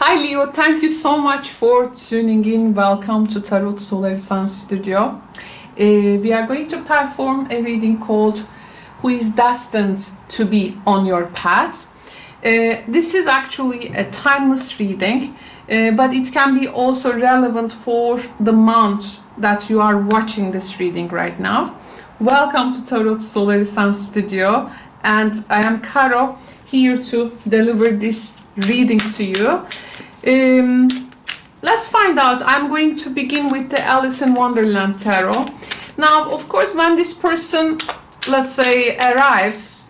Hi Leo, thank you so much for tuning in. Welcome to Tarot Solar Sun Studio. We are going to perform a reading called Who is Destined to Be on Your Path. This is actually a timeless reading, but it can be also relevant for the month that you are watching this reading right now. Welcome to Tarot Solar Sun Studio, and I am Caro, here to deliver this reading to you. Let's find out. I'm going to begin with the Alice in Wonderland Tarot. Now, of course, when this person, let's say, arrives,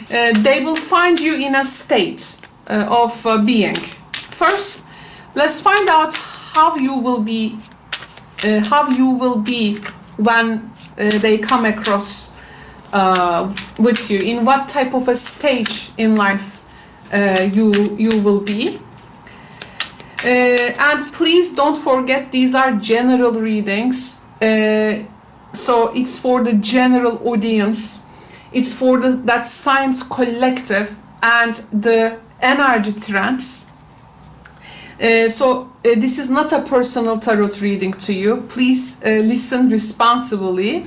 they will find you in a state of being. First, let's find out how you will be when they come across with you. In what type of a stage in life you will be. And please don't forget, these are general readings, so it's for the general audience, it's for that science collective and the energy trends. So this is not a personal tarot reading to you. Please listen responsibly.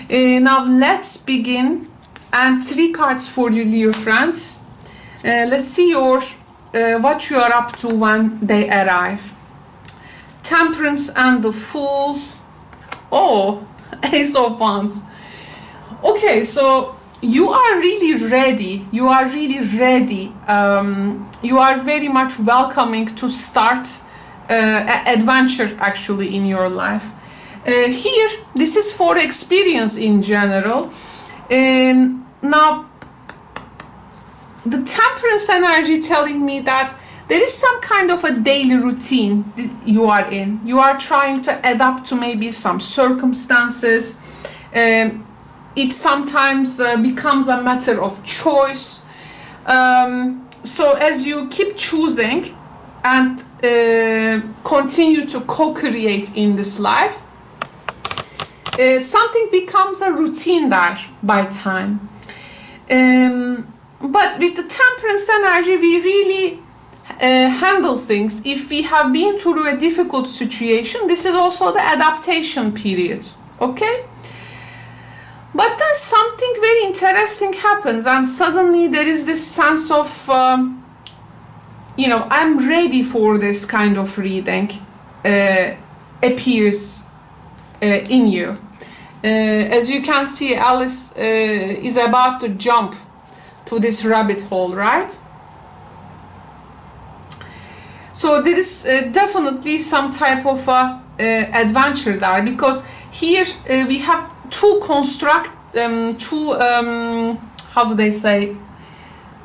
Now let's begin, and 3 cards for you, Leo friends. Let's see what you are up to when they arrive. Temperance and the Fool. Oh, Ace of Wands. Okay, so you are really ready. You are really ready. You are very much welcoming to start an adventure actually in your life. Here, this is for experience in general. Now, the Temperance energy telling me that there is some kind of a daily routine you are in. You are trying to adapt to maybe some circumstances. It sometimes becomes a matter of choice. So as you keep choosing and continue to co-create in this life, something becomes a routine there by time. But with the Temperance energy, we really handle things. If we have been through a difficult situation, this is also the adaptation period, okay? But then something very interesting happens, and suddenly there is this sense of, I'm ready for this kind of reading appears in you. As you can see, Alice is about to jump to this rabbit hole, right? So there is definitely some type of adventure there, because here we have two how do they say,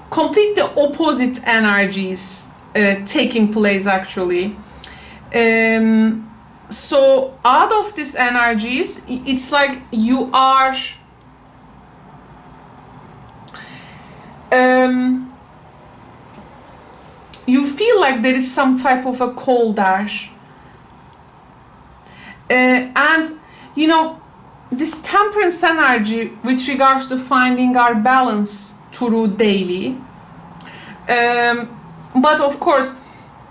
completely opposite energies taking place actually. So out of these energies, it's like you are you feel like there is some type of a call there, and this Temperance energy with regards to finding our balance through daily, but of course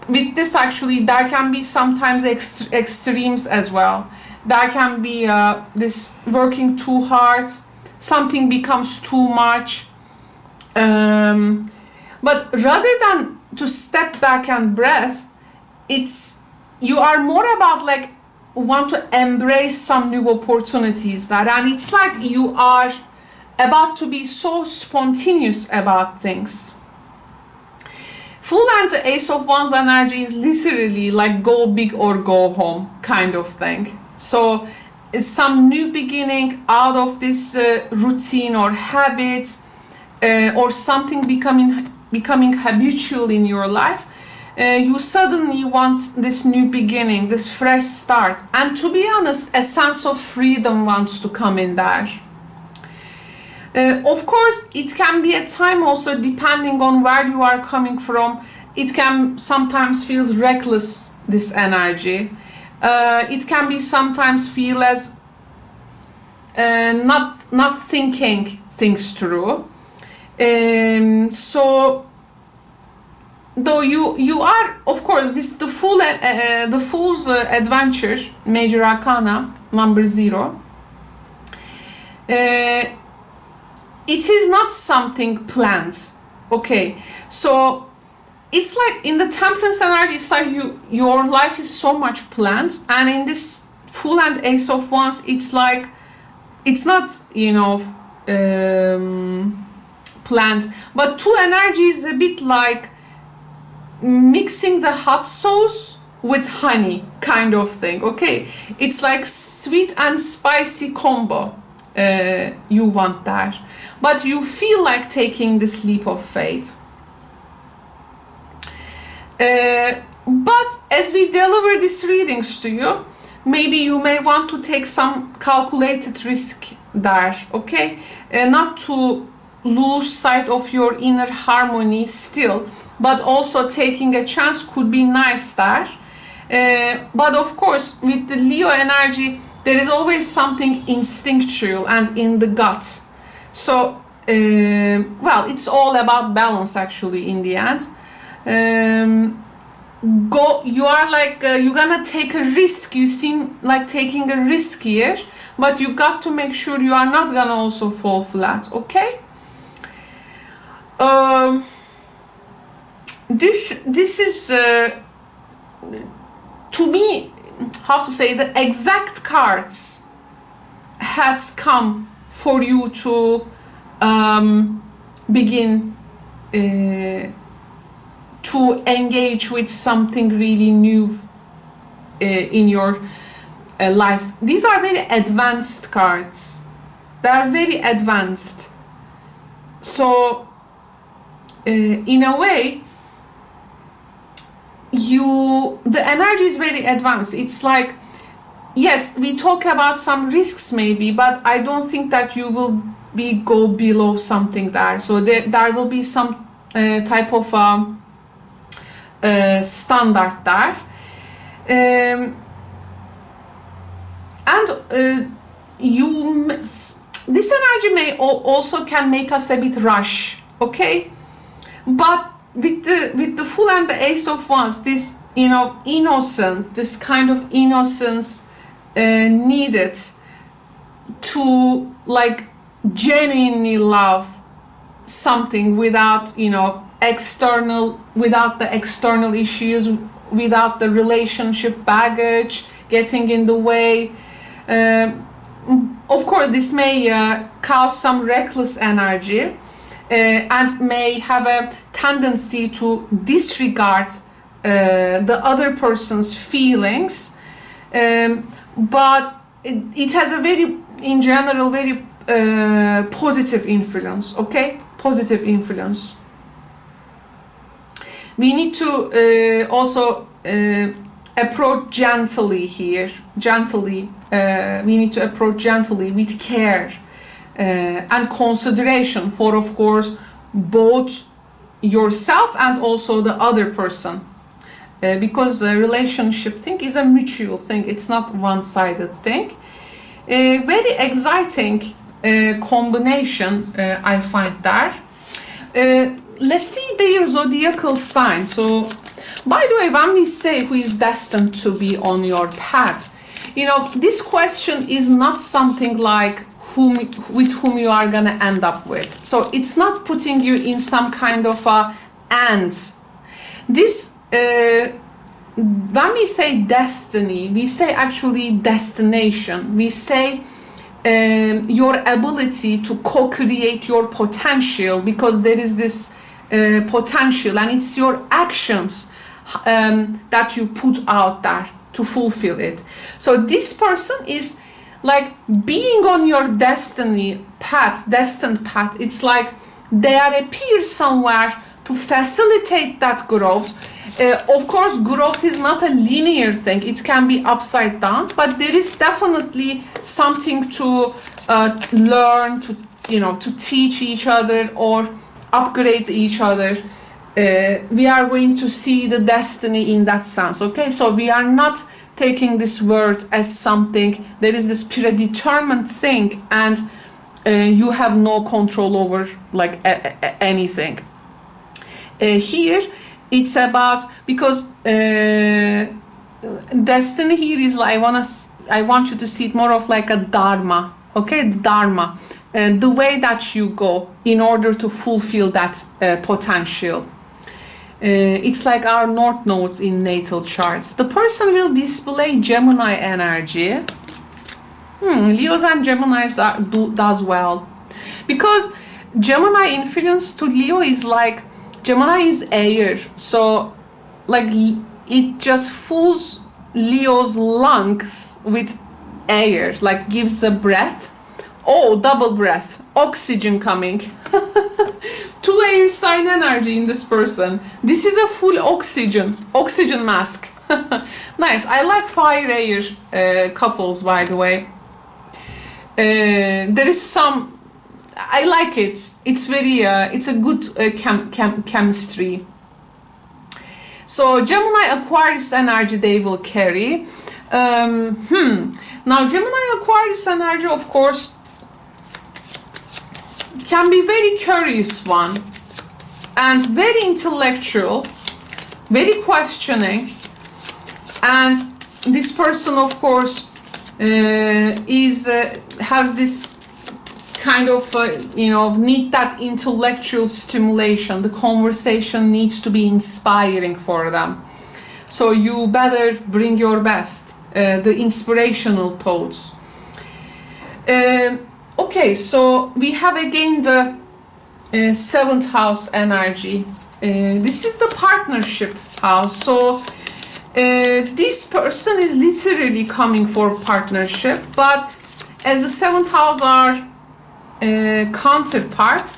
with this actually there can be sometimes extremes as well. There can be this working too hard, something becomes too much. But rather than to step back and breathe, you are more about like want to embrace some new opportunities that, and it's like you are about to be so spontaneous about things. Fool and the Ace of Wands energy is literally like go big or go home kind of thing. So it's some new beginning out of this routine or habit, or something becoming habitual in your life. You suddenly want this new beginning, this fresh start, and to be honest, a sense of freedom wants to come in there. Of course, it can be a time also, depending on where you are coming from, it can sometimes feel reckless, this energy. It can be sometimes feel as not thinking things through. So though you are, of course, this the fool's adventure, major arcana number 0. It is not something planned. Okay, so it's like in the temperance energy, it's like your life is so much planned, and in this Fool and Ace of Wands, it's like it's not, you know, planned, but two energy is a bit like mixing the hot sauce with honey kind of thing. Okay, it's like sweet and spicy combo. You want that, but you feel like taking this leap of faith. But as we deliver these readings to you, maybe you may want to take some calculated risk there, okay? Not to lose sight of your inner harmony still, but also taking a chance could be nice there. But of course, with the Leo energy, there is always something instinctual and in the gut. So, well, it's all about balance actually in the end. You are like, you're gonna take a risk. You seem like taking a risk here, but you got to make sure you are not gonna also fall flat, okay? This is, to me, how to say, the exact cards has come for you to begin to engage with something really new in your life. These are very advanced cards. They are very advanced. So in a way, the energy is very advanced. It's like, yes, we talk about some risks maybe, but I don't think that you will go below something there. So there will be some type of standard there, and this energy may also can make us a bit rush, okay? But with the Fool and the Ace of Wands, this, you know, innocent, this kind of innocence needed to like genuinely love something without, you know, without the external issues, without the relationship baggage getting in the way. Of course, this may cause some reckless energy and may have a tendency to disregard the other person's feelings, but it has a very, in general, very positive influence, okay? Positive influence. We need to also approach gently here. Gently. We need to approach gently with care and consideration for, of course, both yourself and also the other person. Because a relationship thing is a mutual thing. It's not one-sided thing. Very exciting combination I find there. Let's see their zodiacal sign. So, by the way, when we say who is destined to be on your path, you know, this question is not something like with whom you are gonna end up with. So it's not putting you in some kind of a and. This, when we say destiny, we say actually destination. We say your ability to co-create your potential, because there is this potential, and it's your actions that you put out there to fulfill it. So this person is like being on your destined path. It's like they are appear somewhere to facilitate that growth. Of course, growth is not a linear thing. It can be upside down, but there is definitely something to learn, to, you know, to teach each other or upgrade each other. We are going to see the destiny in that sense, okay? So we are not taking this word as something, there is this predetermined thing, and you have no control over like anything. Here, It's about, because destiny here is like, I want you to see it more of like a dharma, okay? Dharma, the way that you go in order to fulfill that potential. It's like our north nodes in natal charts. The person will display Gemini energy. Leos and Geminis does well, because Gemini influence to Leo is like, Gemini is air, so like it just fills Leo's lungs with air, like gives a breath. Oh, double breath, oxygen coming. Two air sign energy in this person. This is a full oxygen mask. Nice. I like fire air couples, by the way. There is some, I like it. It's very, it's a good chemistry. So Gemini Aquarius energy they will carry. Now Gemini Aquarius energy, of course, can be very curious one, and very intellectual, very questioning, and this person, of course, has this kind of need that intellectual stimulation. The conversation needs to be inspiring for them, so you better bring your best, the inspirational thoughts. Okay, so we have again the 7th house energy. This is the partnership house. So this person is literally coming for partnership, but as the 7th house are counterpart,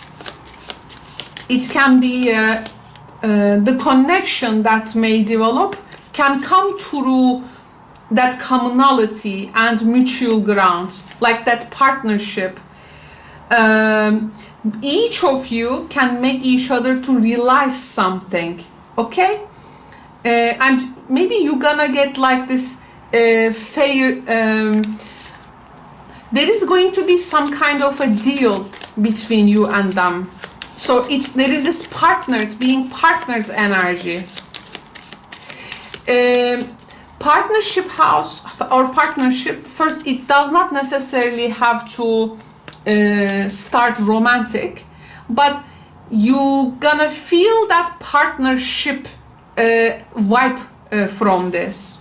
it can be the connection that may develop can come through that commonality and mutual ground, like that partnership. Each of you can make each other to realize something, okay? And maybe you're gonna get like this fair, there is going to be some kind of a deal between you and them. So there is this being partnered energy. Partnership house or partnership, first, it does not necessarily have to start romantic, but you gonna feel that partnership vibe from this.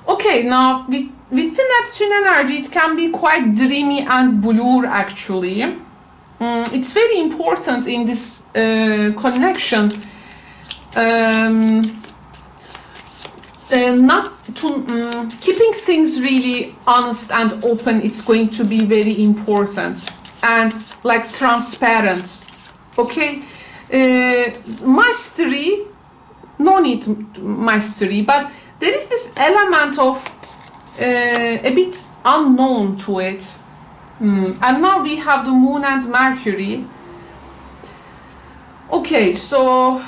Okay, now with the Neptune energy, it can be quite dreamy and blur actually. It's very important in this connection. Not to keeping things really honest and open. It's going to be very important, and like transparent. Okay, mastery, no need mastery, but there is this element of a bit unknown to it. And now we have the Moon and Mercury. Okay, so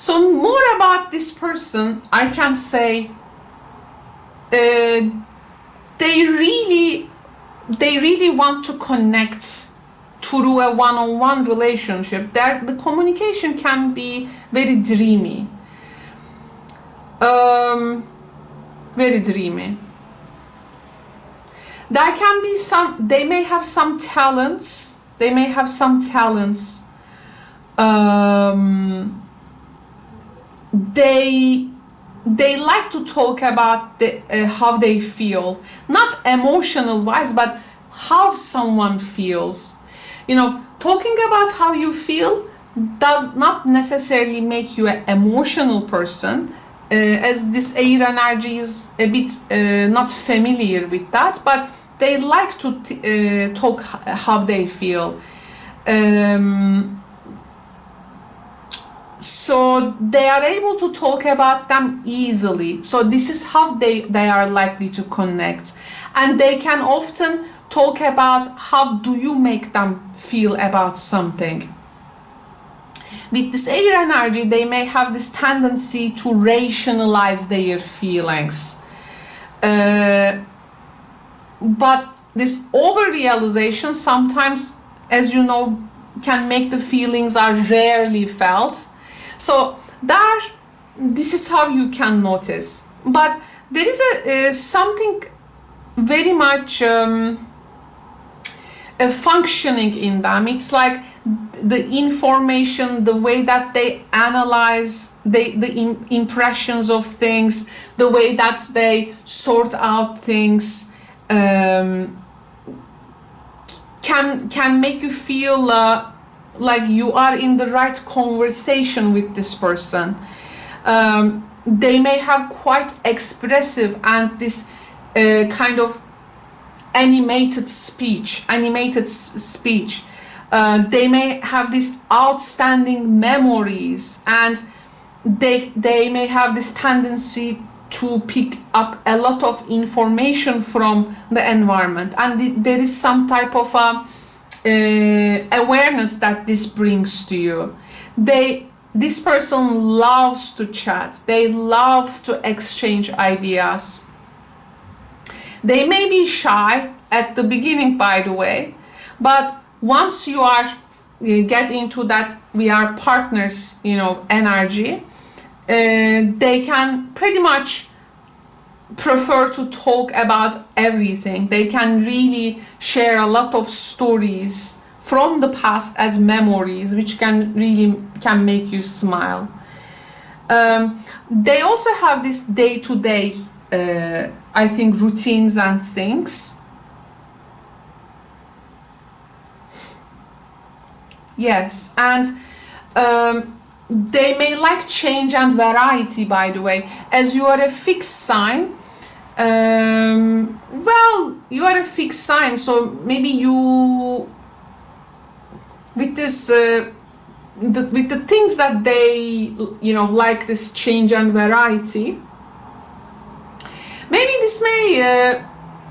more about this person, I can say they really want to connect through a one-on-one relationship. The communication can be very dreamy, very dreamy. There can be they may have some talents. They like to talk about how they feel, not emotional wise, but how someone feels. Talking about how you feel does not necessarily make you an emotional person, as this air energy is a bit not familiar with that, but they like to talk how they feel. So they are able to talk about them easily. So this is how they are likely to connect. And they can often talk about how do you make them feel about something. With this air energy, they may have this tendency to rationalize their feelings. But this overrealization sometimes as you know, can make the feelings are rarely felt. So this is how you can notice. But there is something very much functioning in them. It's like the information, the way that they analyze the impressions of things, the way that they sort out things, can make you feel like you are in the right conversation with this person. They may have quite expressive and this kind of animated speech. They may have these outstanding memories, and they may have this tendency to pick up a lot of information from the environment, and there is some type of awareness that this brings to you. This person loves to chat. They love to exchange ideas. They may be shy at the beginning, by the way, but once you get into that we are partners, energy, they can pretty much prefer to talk about everything. They can really share a lot of stories from the past as memories, which can make you smile. They also have this day-to-day, I think, routines and things. Yes, and they may like change and variety, by the way. As you are a fixed sign, you are a fixed sign, so maybe you, with this, with the things that they, like this change and variety, maybe this may,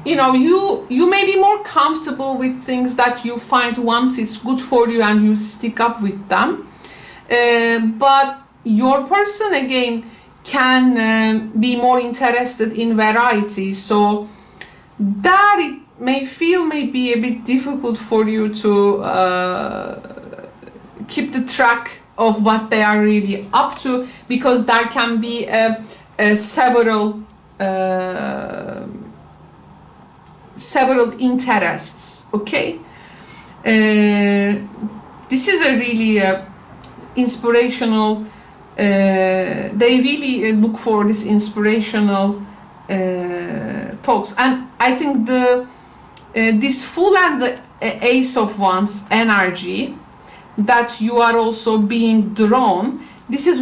you may be more comfortable with things that you find once it's good for you and you stick up with them. But your person, again, can be more interested in variety. So that it may be a bit difficult for you to keep the track of what they are really up to, because there can be several interests. Okay, this is a really inspirational. They really look for this inspirational talks, and I think this Fool and the Ace of Wands energy that you are also being drawn. This is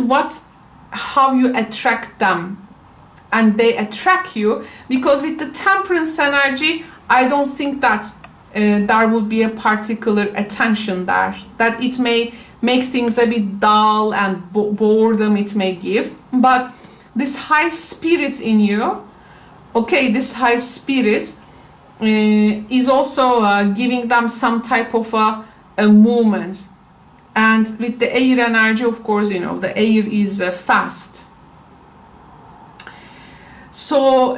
how you attract them, and they attract you, because with the Temperance energy, I don't think that there will be a particular attention there, that it may make things a bit dull and boredom it may give. But this high spirit in you, okay, this high spirit is also giving them some type of a movement. And with the air energy, of course, the air is fast. So,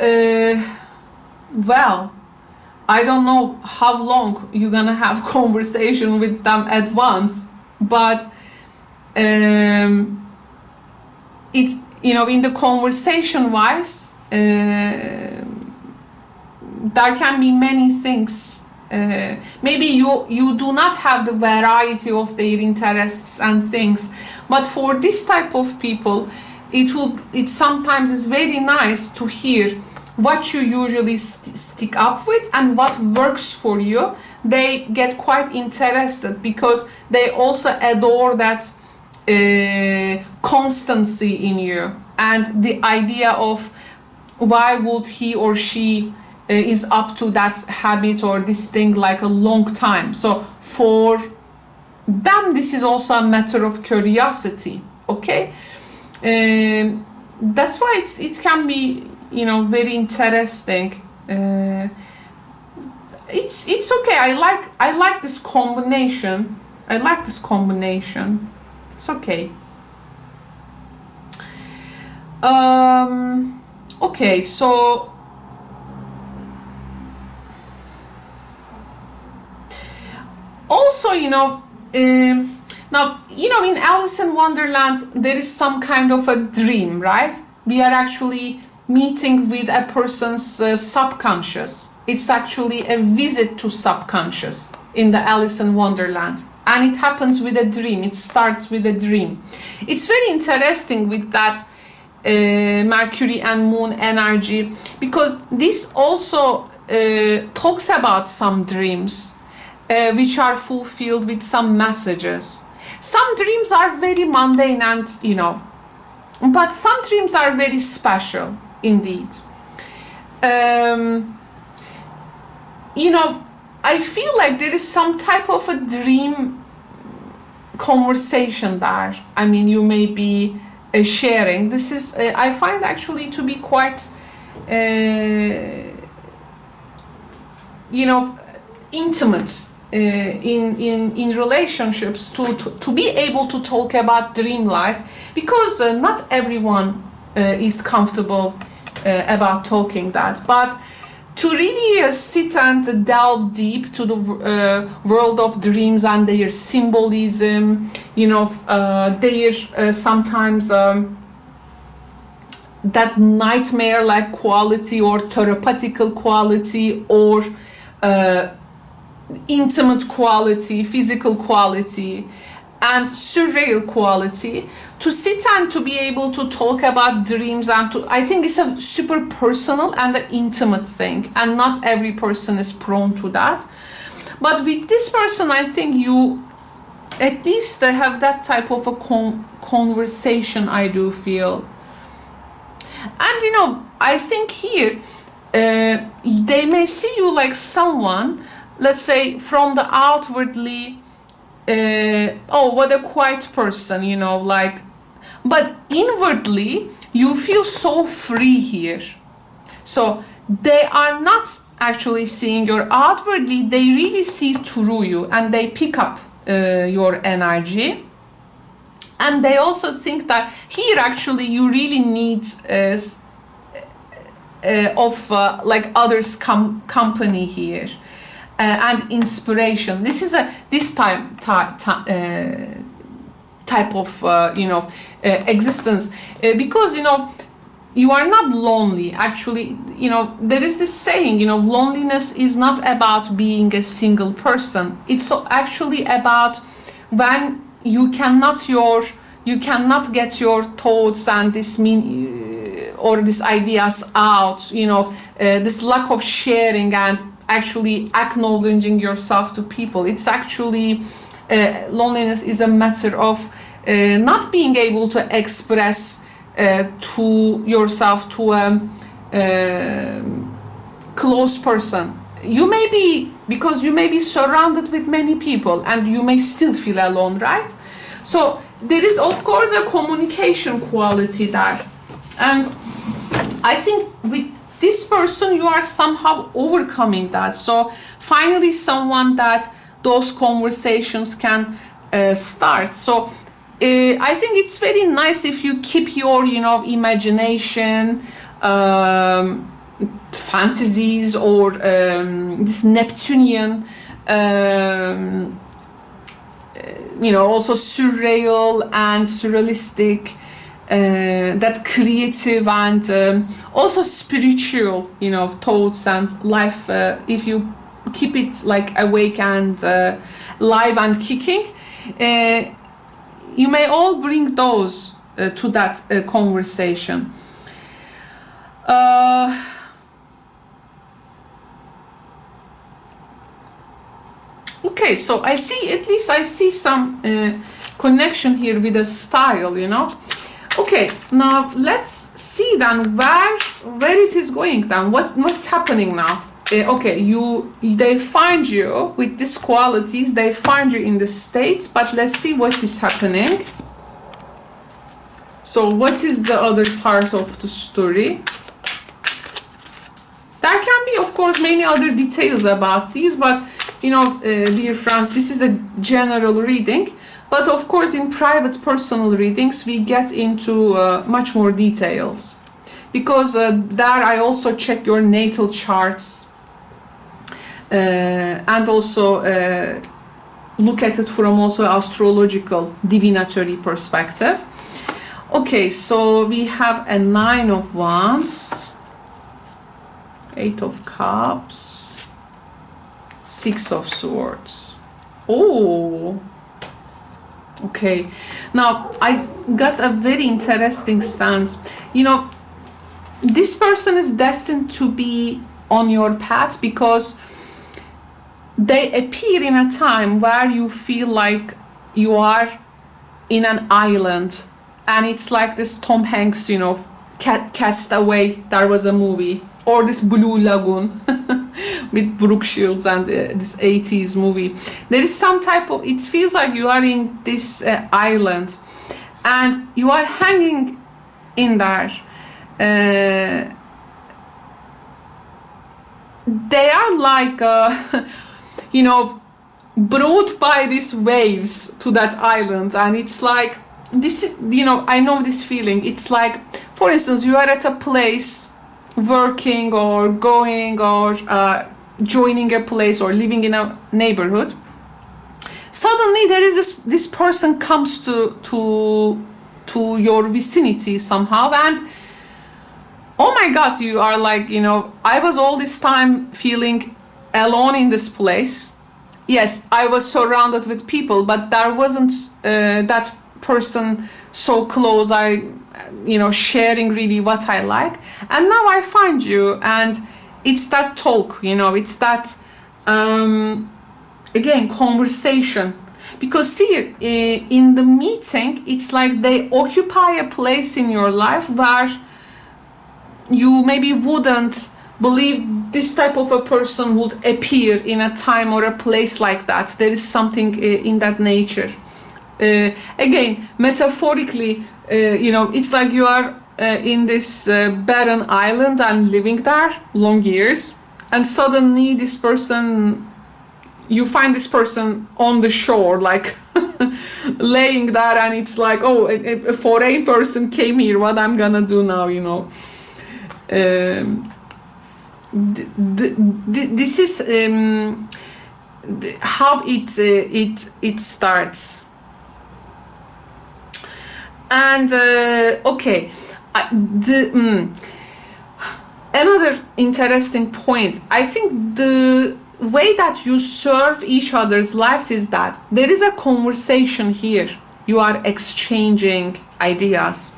I don't know how long you're gonna have conversation with them at once, but in the conversation wise, there can be many things. Maybe you do not have the variety of their interests and things, but for this type of people, it sometimes is very nice to hear what you usually stick up with and what works for you. They get quite interested because they also adore that constancy in you, and the idea of why would he or she is up to that habit or this thing like a long time. So for them, this is also a matter of curiosity. Okay, that's why it can be very interesting. It's okay. I like this combination. It's okay. Okay, so Also, now, in Alice in Wonderland, there is some kind of a dream, right? We are actually meeting with a person's subconscious. It's actually a visit to subconscious in the Alice in Wonderland. And it happens with a dream. It starts with a dream. It's very interesting with that Mercury and Moon energy, because this also talks about some dreams which are fulfilled with some messages. Some dreams are very mundane and, but some dreams are very special indeed. I feel like there is some type of a dream conversation there. I mean, you may be sharing. This is, I find actually to be quite, intimate in relationships to be able to talk about dream life, because not everyone is comfortable about talking that. But to really sit and delve deep to the world of dreams and their symbolism, their sometimes that nightmare-like quality or therapeutical quality or intimate quality, physical quality, and surreal quality, to sit and to be able to talk about dreams, and I think it's a super personal and an intimate thing, and not every person is prone to that. But with this person, I think you at least have that type of a conversation, I do feel. And I think here they may see you like someone, let's say, from the outwardly, oh, what a quiet person, but inwardly you feel so free here. So they are not actually seeing your outwardly, they really see through you, and they pick up your energy. And they also think that here actually you really need like others company here. And inspiration. This is this type of existence, because you are not lonely. Actually, there is this saying, loneliness is not about being a single person. It's actually about when you cannot get your thoughts and this or these ideas out. This lack of sharing and actually acknowledging yourself to people. It's actually loneliness is a matter of not being able to express to yourself to a close person. Because you may be surrounded with many people and you may still feel alone, right? So there is of course a communication quality there, and I think with this person you are somehow overcoming that. So finally someone that those conversations can start. So I think it's very nice if you keep your imagination, fantasies, or this Neptunian also surreal and surrealistic, that creative and also spiritual, thoughts and life. If you keep it like awake and live and kicking, you may all bring those to that conversation. Okay, so I see some connection here with the style, Okay, now let's see then where it is going then. What's happening now? Okay, they find you with these qualities, they find you in the States, but let's see what is happening. So what is the other part of the story? There can be, of course, many other details about these, but dear friends, this is a general reading. But of course, in private personal readings, we get into much more details. Because there I also check your natal charts. And also look at it from also astrological, divinatory perspective. Okay, so we have a 9 of Wands, 8 of Cups, 6 of Swords. Oh, okay. Now, I got a very interesting sense. You know, this person is destined to be on your path because they appear in a time where you feel like you are in an island, and it's like this Tom Hanks, you know, Castaway, there was a movie, or this Blue Lagoon with Brooke Shields and this 80s movie. There is some type of, it feels like you are in this island and you are hanging in there. They are like you know, brought by these waves to that island, and it's like, this is, you know, I know this feeling. It's like, for instance, you are at a place working or going or joining a place or living in a neighborhood. Suddenly there is this person comes to your vicinity somehow, and oh my God, you are like, you know, I was all this time feeling alone in this place. Yes, I was surrounded with people, but there wasn't that person so close, you know, sharing really what I like. And now I find you, and it's that talk, you know, it's that again, conversation. Because see, in the meeting, it's like they occupy a place in your life where you maybe wouldn't believe this type of a person would appear in a time or a place like that. There is something in that nature. Again, metaphorically, you know, it's like you are in this barren island and living there long years, and suddenly this person, you find this person on the shore, like laying there, and it's like, oh, a foreign person came here, what I'm gonna do now, you know. This is how it starts. And okay, another interesting point, I think the way that you serve each other's lives is that there is a conversation here. You are exchanging ideas,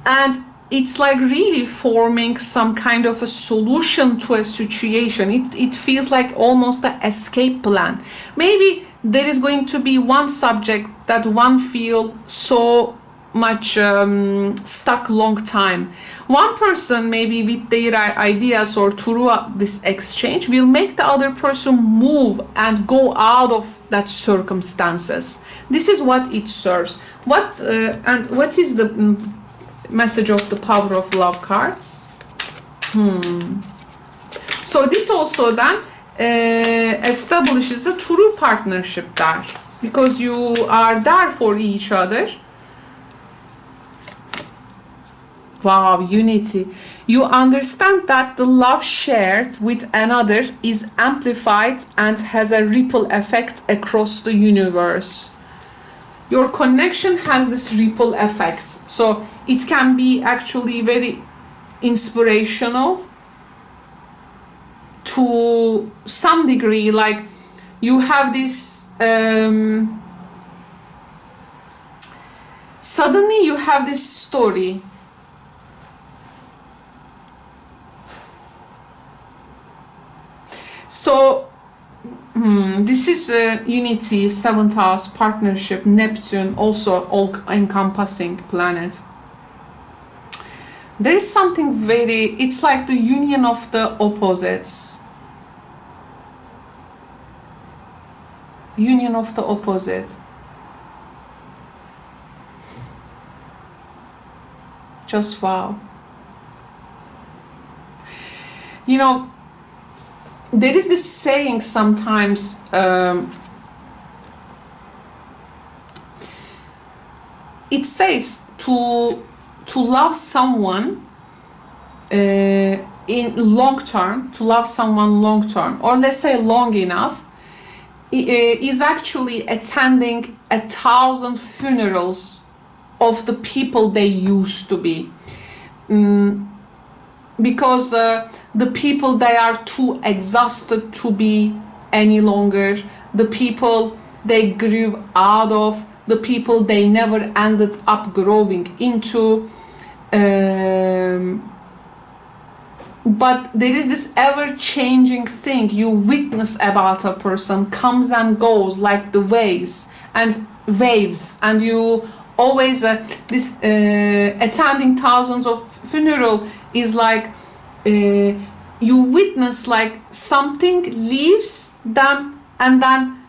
and it's like really forming some kind of a solution to a situation. It feels like almost an escape plan. Maybe there is going to be one subject that one feel so much stuck long time. One person, maybe with their ideas or through this exchange, will make the other person move and go out of that circumstances. This is what it serves. And what is the message of the power of love cards? So this also then establishes a true partnership there, because you are there for each other. Wow, unity. You understand that the love shared with another is amplified and has a ripple effect across the universe. Your connection has this ripple effect. So it can be actually very inspirational to some degree. Like you have this, suddenly you have this story. So this is unity, 7th house, partnership, Neptune, also all-encompassing planet. There is something very, it's like the union of the opposites. Union of the opposite. Just wow. You know, there is this saying sometimes, it says to love someone in long term, to love someone long term, or let's say long enough, is actually attending 1,000 funerals of the people they used to be. Because the people they are too exhausted to be any longer, the people they grew out of, the people they never ended up growing into. But there is this ever-changing thing you witness about a person, comes and goes like the waves, and you always this attending thousands of funeral is like you witness like something leaves them and then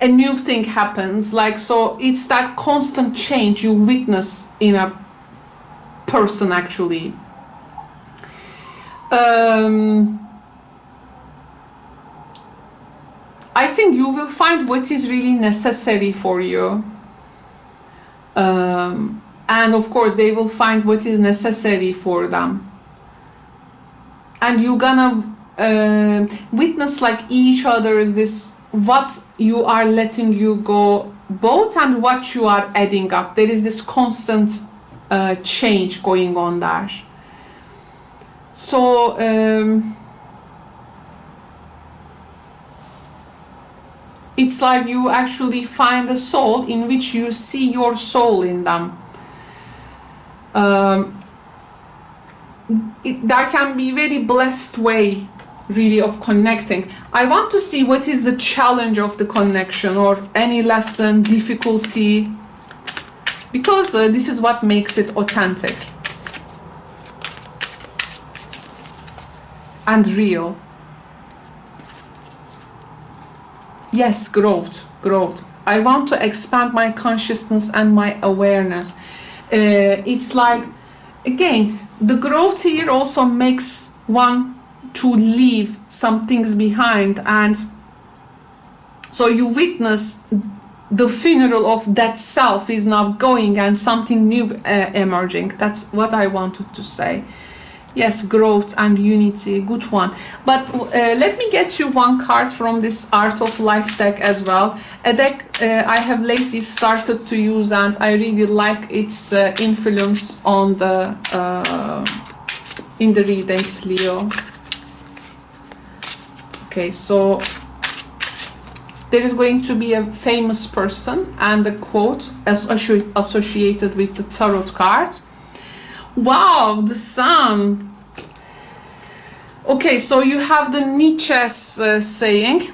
a new thing happens, like, so it's that constant change you witness in a person actually. I think you will find what is really necessary for you, and of course they will find what is necessary for them, and you're gonna witness like each other is this, what you are letting you go both and what you are adding up. There is this constant change going on there. So it's like you actually find a soul in which you see your soul in them. There can be very blessed way really of connecting. I want to see what is the challenge of the connection, or any lesson, difficulty, because this is what makes it authentic and real. Yes, growth. I want to expand my consciousness and my awareness. It's like, again, the growth here also makes one to leave some things behind, and so you witness the funeral of that self is now going and something new emerging. That's what I wanted to say. Yes, growth and unity, good one. But let me get you one card from this Art of Life deck as well. A deck I have lately started to use, and I really like its influence on the in the readings, Leo. Okay, so there is going to be a famous person and a quote associated with the tarot card. Wow, the sun. Okay, so you have the Nietzsche's saying,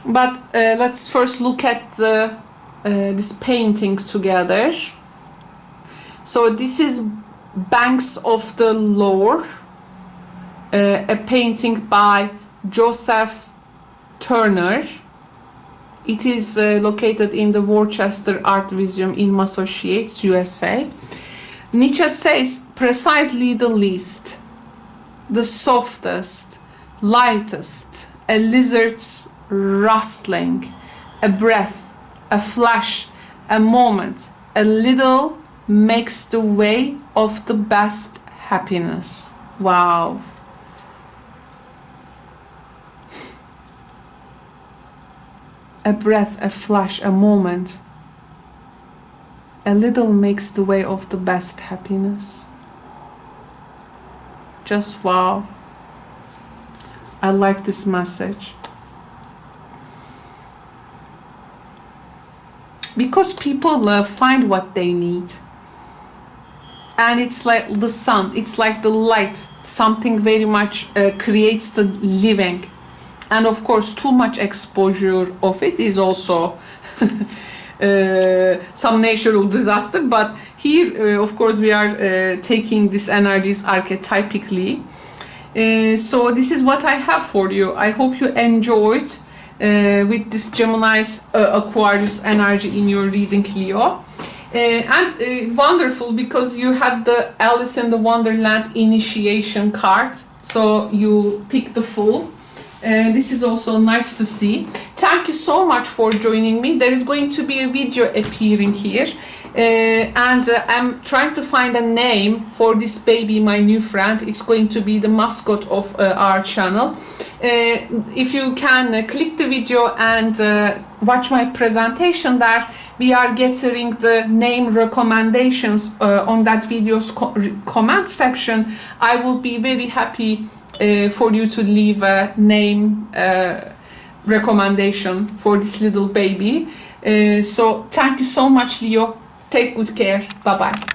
but let's first look at the, this painting together. So this is Banks of the Lore, a painting by Joseph Turner. It is located in the Worcester Art Museum in Massachusetts, USA. Nietzsche says, precisely the least, the softest, lightest, a lizard's rustling, a breath, a flash, a moment, a little makes the way of the best happiness. Wow. A breath, a flash, a moment. A little makes the way of the best happiness. Just wow. I like this message. Because people find what they need. And it's like the sun, it's like the light. Something very much creates the living. And of course, too much exposure of it is also some natural disaster, but here of course we are taking these energies archetypically. So this is what I have for you. I hope you enjoyed with this Gemini's Aquarius energy in your reading, Leo. And wonderful, because you had the Alice in the Wonderland initiation card, so you picked the full. This is also nice to see. Thank you so much for joining me. There is going to be a video appearing here. And I'm trying to find a name for this baby, my new friend. It's going to be the mascot of our channel. If you can click the video and watch my presentation there, we are getting the name recommendations on that video's comment section. I will be very happy for you to leave a name recommendation for this little baby. So thank you so much, Leo. Take good care. Bye bye.